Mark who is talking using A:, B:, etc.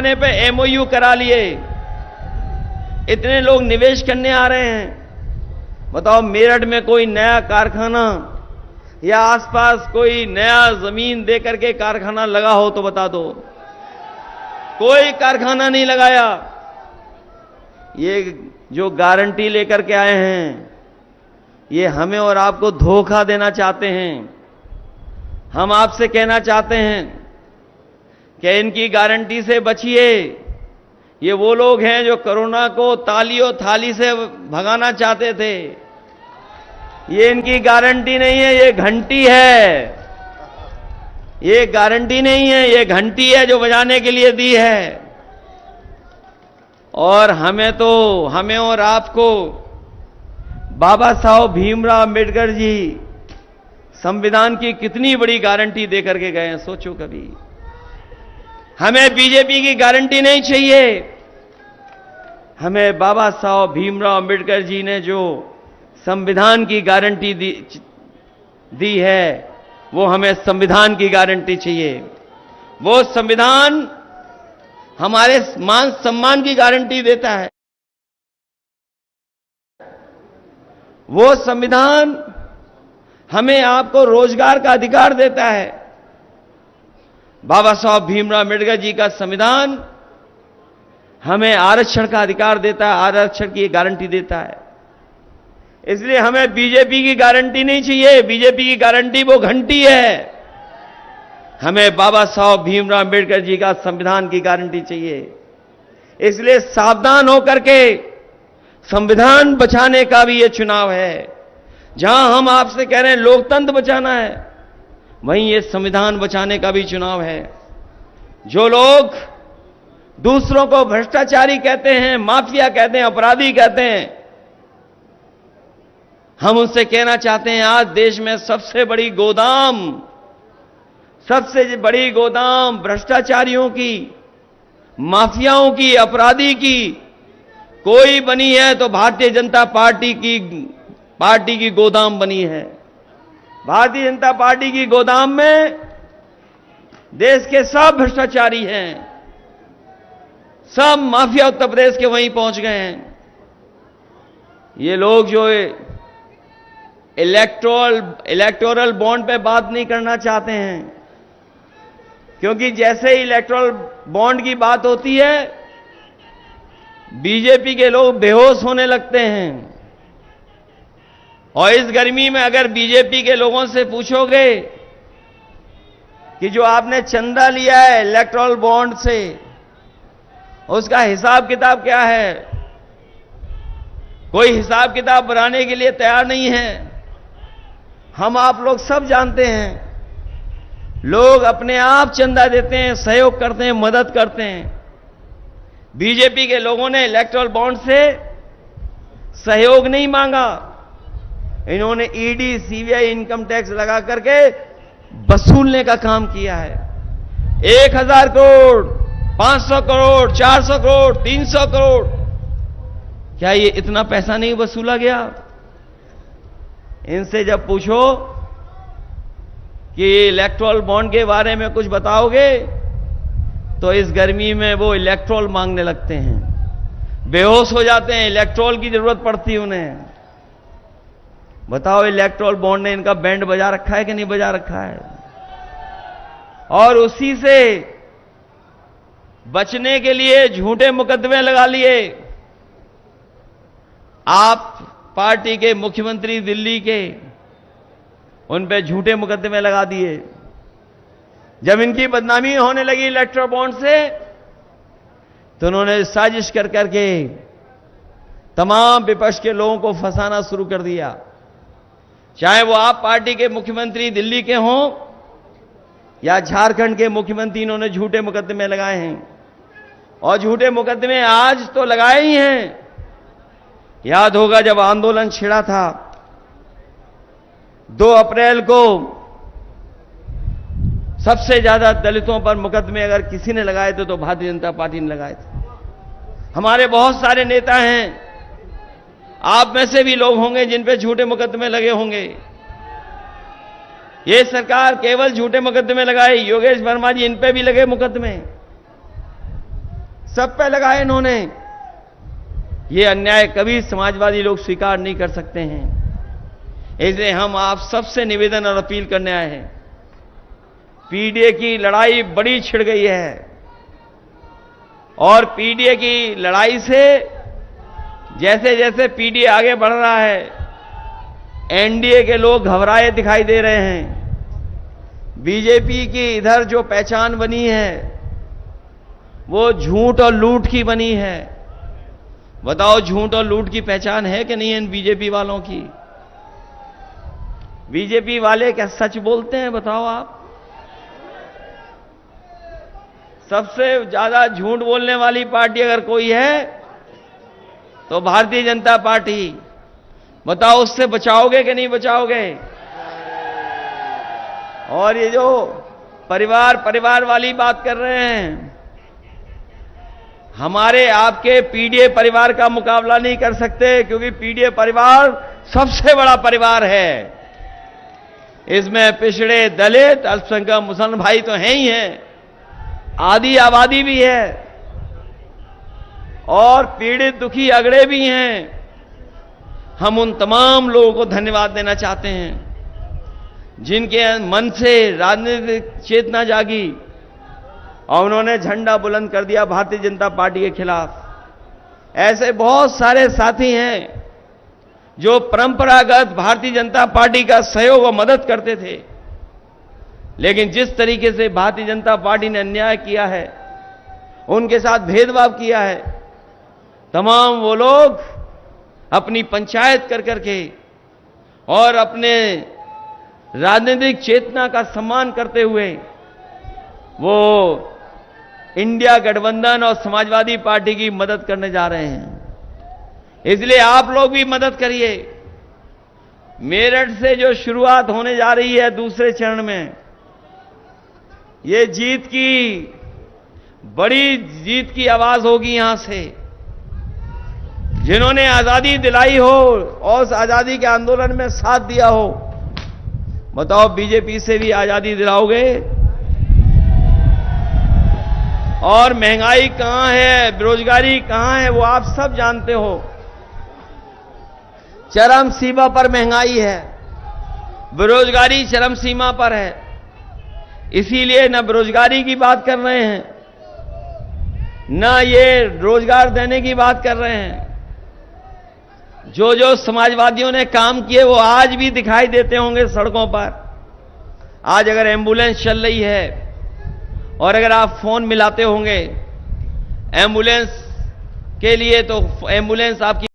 A: पे एमओयू करा लिए, इतने लोग निवेश करने आ रहे हैं। बताओ, मेरठ में कोई नया कारखाना या आसपास कोई नया जमीन दे करके कारखाना लगा हो तो बता दो। कोई कारखाना नहीं लगाया। ये जो गारंटी लेकर के आए हैं, ये हमें और आपको धोखा देना चाहते हैं। हम आपसे कहना चाहते हैं कि इनकी गारंटी से बचिए। ये वो लोग हैं जो कोरोना को तालियों थाली से भगाना चाहते थे। ये इनकी गारंटी नहीं है, ये घंटी है। ये गारंटी नहीं है, ये घंटी है जो बजाने के लिए दी है। और हमें और आपको बाबा साहब भीमराव अंबेडकर जी संविधान की कितनी बड़ी गारंटी दे करके गए हैं, सोचो कभी। हमें बीजेपी की गारंटी नहीं चाहिए। हमें बाबा साहब भीमराव अंबेडकर जी ने जो संविधान की गारंटी दी है, वो हमें संविधान की गारंटी चाहिए। वो संविधान हमारे मान सम्मान की गारंटी देता है। वो संविधान हमें आपको रोजगार का अधिकार देता है। बाबा साहब भीमराव अम्बेडकर जी का संविधान हमें आरक्षण का अधिकार देता है, आरक्षण की गारंटी देता है। इसलिए हमें बीजेपी की गारंटी नहीं चाहिए। बीजेपी की गारंटी वो घंटी है। हमें बाबा साहब भीमराव अम्बेडकर जी का संविधान की गारंटी चाहिए। इसलिए सावधान होकर के संविधान बचाने का भी ये चुनाव है। जहां हम आपसे कह रहे हैं लोकतंत्र बचाना है, वहीं ये संविधान बचाने का भी चुनाव है। जो लोग दूसरों को भ्रष्टाचारी कहते हैं, माफिया कहते हैं, अपराधी कहते हैं, हम उनसे कहना चाहते हैं आज देश में सबसे बड़ी गोदाम भ्रष्टाचारियों की, माफियाओं की, अपराधी की कोई बनी है तो भारतीय जनता पार्टी की गोदाम बनी है। भारतीय जनता पार्टी की गोदाम में देश के सब भ्रष्टाचारी हैं, सब माफिया उत्तर प्रदेश के वहीं पहुंच गए हैं। ये लोग जो इलेक्टोरल बॉन्ड पे बात नहीं करना चाहते हैं, क्योंकि जैसे ही इलेक्टोरल बॉन्ड की बात होती है, बीजेपी के लोग बेहोश होने लगते हैं। और इस गर्मी में अगर बीजेपी के लोगों से पूछोगे कि जो आपने चंदा लिया है इलेक्टोरल बॉन्ड से, उसका हिसाब किताब क्या है, कोई हिसाब किताब बनाने के लिए तैयार नहीं है। हम आप लोग सब जानते हैं, लोग अपने आप चंदा देते हैं, सहयोग करते हैं, मदद करते हैं। बीजेपी के लोगों ने इलेक्टोरल बॉन्ड से सहयोग नहीं मांगा। इन्होंने ईडी, सीबीआई, इनकम टैक्स लगा करके वसूलने का काम किया है। 1000 करोड़, 500 करोड़, 400 करोड़, 300 करोड़, क्या ये इतना पैसा नहीं वसूला गया? इनसे जब पूछो कि इलेक्टोरल बॉन्ड के बारे में कुछ बताओगे, तो इस गर्मी में वो इलेक्ट्रोल मांगने लगते हैं, बेहोश हो जाते हैं। इलेक्ट्रोल की जरूरत पड़ती है उन्हें। बताओ, इलेक्ट्रोल बॉन्ड ने इनका बैंड बजा रखा है कि नहीं बजा रखा है? और उसी से बचने के लिए झूठे मुकदमे लगा लिए। आप पार्टी के मुख्यमंत्री दिल्ली के, उन पे झूठे मुकदमे लगा दिए। जब इनकी बदनामी होने लगी इलेक्टोरल बॉन्ड से, तो उन्होंने साजिश कर करके तमाम विपक्ष के लोगों को फंसाना शुरू कर दिया। चाहे वो आप पार्टी के मुख्यमंत्री दिल्ली के हों या झारखंड के मुख्यमंत्री, इन्होंने झूठे मुकदमे लगाए हैं। और झूठे मुकदमे आज तो लगाए ही हैं। याद होगा जब आंदोलन छिड़ा था 2 अप्रैल को, सबसे ज्यादा दलितों पर मुकदमे अगर किसी ने लगाए थे तो भारतीय जनता पार्टी ने लगाए थे। हमारे बहुत सारे नेता हैं, आप में से भी लोग होंगे जिन पे झूठे मुकदमे लगे होंगे। ये सरकार केवल झूठे मुकदमे लगाए। योगेश वर्मा जी, इन पे भी लगे मुकदमे। सब पे लगाए इन्होंने। ये अन्याय कभी समाजवादी लोग स्वीकार नहीं कर सकते हैं। इसलिए हम आप सबसे निवेदन और अपील करने आए हैं। पीडीए की लड़ाई बड़ी छिड़ गई है और पीडीए की लड़ाई से जैसे जैसे पीडीए आगे बढ़ रहा है, एनडीए के लोग घबराए दिखाई दे रहे हैं। बीजेपी की इधर जो पहचान बनी है वो झूठ और लूट की बनी है। बताओ, झूठ और लूट की पहचान है कि नहीं इन बीजेपी वालों की? बीजेपी वाले क्या सच बोलते हैं? बताओ आप। सबसे ज्यादा झूठ बोलने वाली पार्टी अगर कोई है तो भारतीय जनता पार्टी। बताओ, उससे बचाओगे कि नहीं बचाओगे? और ये जो परिवार वाली बात कर रहे हैं, हमारे आपके पीडीए परिवार का मुकाबला नहीं कर सकते, क्योंकि पीडीए परिवार सबसे बड़ा परिवार है। इसमें पिछड़े, दलित, अल्पसंख्यक मुसलमान भाई तो हैं ही हैं, आधी आबादी भी है और पीड़ित दुखी अगड़े भी हैं। हम उन तमाम लोगों को धन्यवाद देना चाहते हैं जिनके मन से राजनीतिक चेतना जागी और उन्होंने झंडा बुलंद कर दिया भारतीय जनता पार्टी के खिलाफ। ऐसे बहुत सारे साथी हैं जो परंपरागत भारतीय जनता पार्टी का सहयोग और मदद करते थे, लेकिन जिस तरीके से भारतीय जनता पार्टी ने अन्याय किया है, उनके साथ भेदभाव किया है, तमाम वो लोग अपनी पंचायत कर करके और अपने राजनीतिक चेतना का सम्मान करते हुए वो इंडिया गठबंधन और समाजवादी पार्टी की मदद करने जा रहे हैं। इसलिए आप लोग भी मदद करिए। मेरठ से जो शुरुआत होने जा रही है दूसरे चरण में, ये जीत की बड़ी जीत की आवाज होगी। यहां से जिन्होंने आजादी दिलाई हो और उस आजादी के आंदोलन में साथ दिया हो, बताओ बीजेपी से भी आजादी दिलाओगे? और महंगाई कहां है, बेरोजगारी कहां है, वो आप सब जानते हो। चरम सीमा पर महंगाई है, बेरोजगारी चरम सीमा पर है। इसीलिए न बेरोजगारी की बात कर रहे हैं, न ये रोजगार देने की बात कर रहे हैं। जो जो समाजवादियों ने काम किए वो आज भी दिखाई देते होंगे सड़कों पर। आज अगर एम्बुलेंस चल रही है और अगर आप फोन मिलाते होंगे एम्बुलेंस के लिए, तो एम्बुलेंस आपकी